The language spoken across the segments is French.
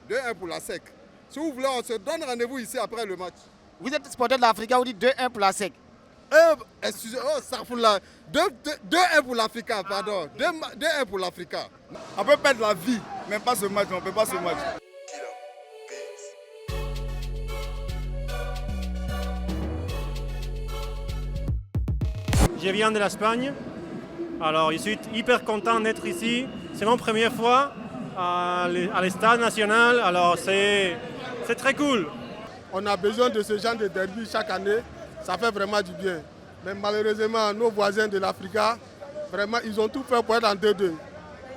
2-1 pour la SEC. Si vous voulez, on se donne rendez-vous ici après le match. Vous êtes supporter de l'Africa, vous dites 2-1 pour la SEC. Excusez-moi, Sarfoula. 2-1 pour l'Africa, pardon. 2-1 pour l'Africa. On peut perdre la vie, mais pas ce match, on ne peut pas ce match. Je viens de l'Espagne, alors je suis hyper content d'être ici. C'est ma première fois à l'Stade national, alors c'est très cool. On a besoin de ce genre de derby chaque année, ça fait vraiment du bien. Mais malheureusement, nos voisins de l'Africa, vraiment, ils ont tout fait pour être en 2-2.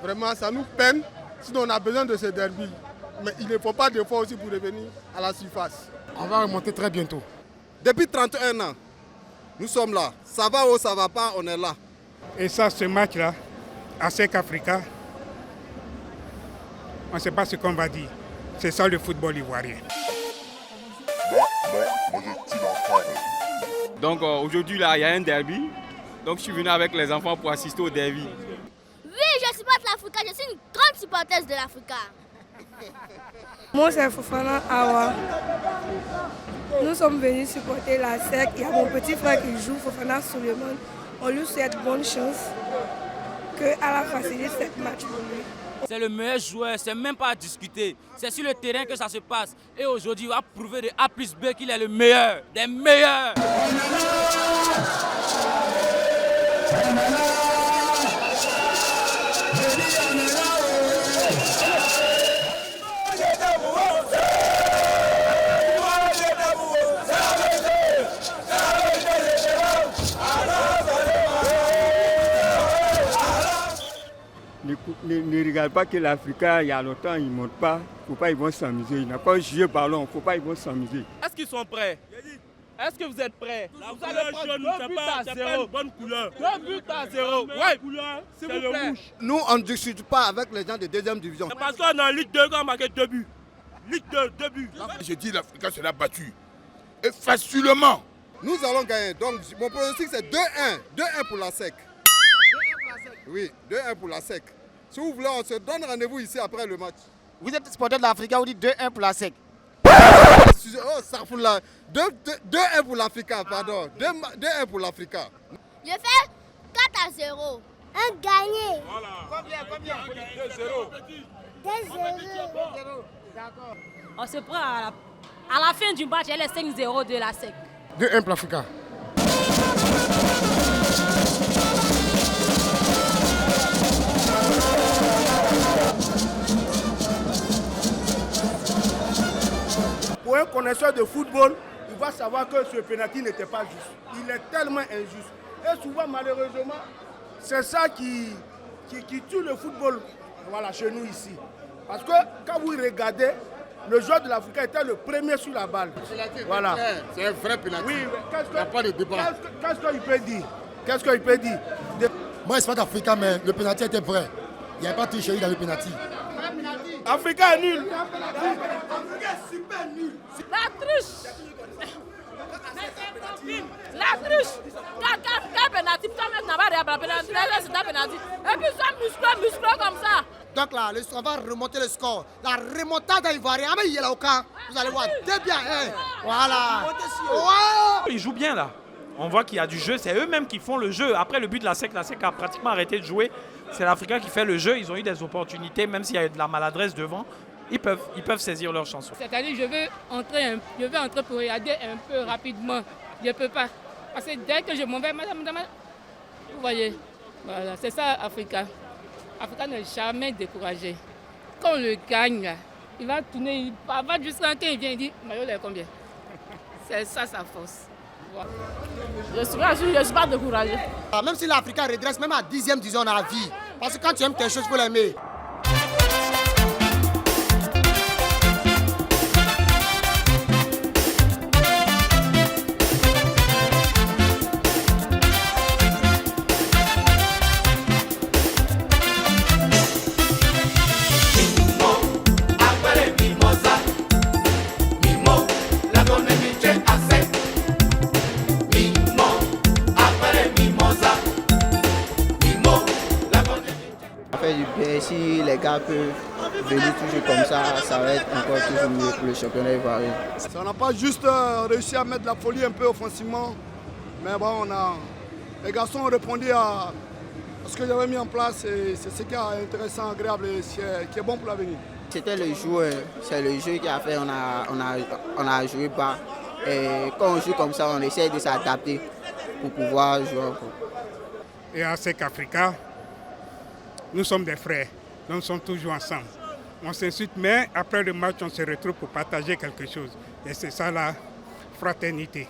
Vraiment, ça nous peine, sinon on a besoin de ce derby. Mais il ne faut pas d'efforts aussi pour revenir à la surface. On va remonter très bientôt. Depuis 31 ans, nous sommes là. Ça va ou ça va pas, on est là. Et ça, ce match-là, ASEC Africa, on ne sait pas ce qu'on va dire. C'est ça le football ivoirien. Donc aujourd'hui, là, il y a un derby. Donc je suis venu avec les enfants pour assister au derby. Oui, je supporte l'Africa. Je suis une grande supporteuse de l'Africa. Moi, c'est Fofana Awa. Nous sommes venus supporter la SEC. Il y a mon petit frère qui joue, Fofana Suleiman. On lui souhaite bonne chance, qu'Allah facilite cette match pour lui. C'est le meilleur joueur, c'est même pas à discuter. C'est sur le terrain que ça se passe. Et aujourd'hui, il va prouver de A plus B qu'il est le meilleur, des meilleurs. Ne regarde pas que l'Africa, il y a longtemps, ils ne montent pas. Il ne faut pas, ils vont s'amuser. Ils n'ont pas joué ballon, il ne faut pas, ils vont s'amuser. Est-ce qu'ils sont prêts? Est-ce que vous êtes prêts? Vous allez prendre 2 buts à 0. Bonne couleur. 2 buts à 0. Ouais, s'il vous plaît. Nous, on ne discute pas avec les gens de deuxième division. C'est parce qu'on est en Ligue 2 qu'on a marqué 2 buts. Ligue 2, 2 buts. J'ai dit l'Africa sera battue. Et facilement. Nous allons gagner. Donc, mon pronostic, c'est 2-1. 2-1 pour la SEC. 2-1 pour la SEC? Oui, 2-1 pour la SEC. Si vous voulez, on se donne rendez-vous ici après le match. Vous êtes supporter de l'Africa, vous dites 2-1 pour la SEC. Oh, Sarfoula. 2-1 pour l'Africa, pardon. 2-1 pour l'Africa. Je fais 4-0. Un gagné. Voilà. Combien 2-0. 2-0. D'accord. On se prend à la fin du match, elle est 5-0 de la SEC. 2-1 pour l'Africa. Pour un connaisseur de football, il va savoir que ce pénalty n'était pas juste. Il est tellement injuste. Et souvent, malheureusement, c'est ça qui tue le football, voilà, chez nous ici. Parce que quand vous regardez, le joueur de l'Africa était le premier sur la balle. Voilà. C'est un vrai pénalty. Oui, mais il n'y a pas de débat. qu'est-ce qu'il peut dire? Qu'est-ce qu'il peut dire? Moi, je ne suis pas d'Africa, mais le pénalty était vrai. Il n'y avait pas de tricherie dans le pénalty. Africa est nul. Africa est super nul. La triche. La triche. Quel pénalty? Toi-même, tu n'as pas de pénalty. C'est un pénalty. Et puis, ça musclé comme ça. Donc là, on va remonter le score. La remontada ivoirienne, il y a là au camp. Vous allez voir, c'est bien. Hein? Voilà. Ouais. Ils jouent bien là. On voit qu'il y a du jeu, c'est eux-mêmes qui font le jeu. Après le but de la SEC a pratiquement arrêté de jouer. C'est l'Africa qui fait le jeu. Ils ont eu des opportunités, même s'il y a de la maladresse devant. Ils peuvent saisir leur chance. Cette année, je veux entrer pour regarder un peu rapidement. Je ne peux pas. Parce que dès que je m'en vais, madame, vous voyez, voilà, c'est ça Africa. Africa n'est jamais découragé. Quand on le gagne, il va tourner, il va jusqu'à quand il vient, il dit, Mayo, il est combien? C'est ça sa force. Voilà. Je suis pas découragé. Même si l'Africa redresse, même à 10e division, on a la vie. Parce que quand tu aimes quelque chose, il faut l'aimer. Si les gars peuvent venir toujours comme ça va être encore toujours mieux pour le championnat ivoirien. On n'a pas juste réussi à mettre de la folie un peu offensivement, mais bon, les garçons ont répondu à ce que j'avais mis en place et c'est ce qui est intéressant, agréable et qui est bon pour l'avenir. C'était le jeu, c'est le jeu qui a fait, on a joué bas. Et quand on joue comme ça, on essaie de s'adapter pour pouvoir jouer encore. Et à SEC Africa, nous sommes des frères, nous sommes toujours ensemble. On s'insulte, mais après le match, on se retrouve pour partager quelque chose. Et c'est ça la fraternité.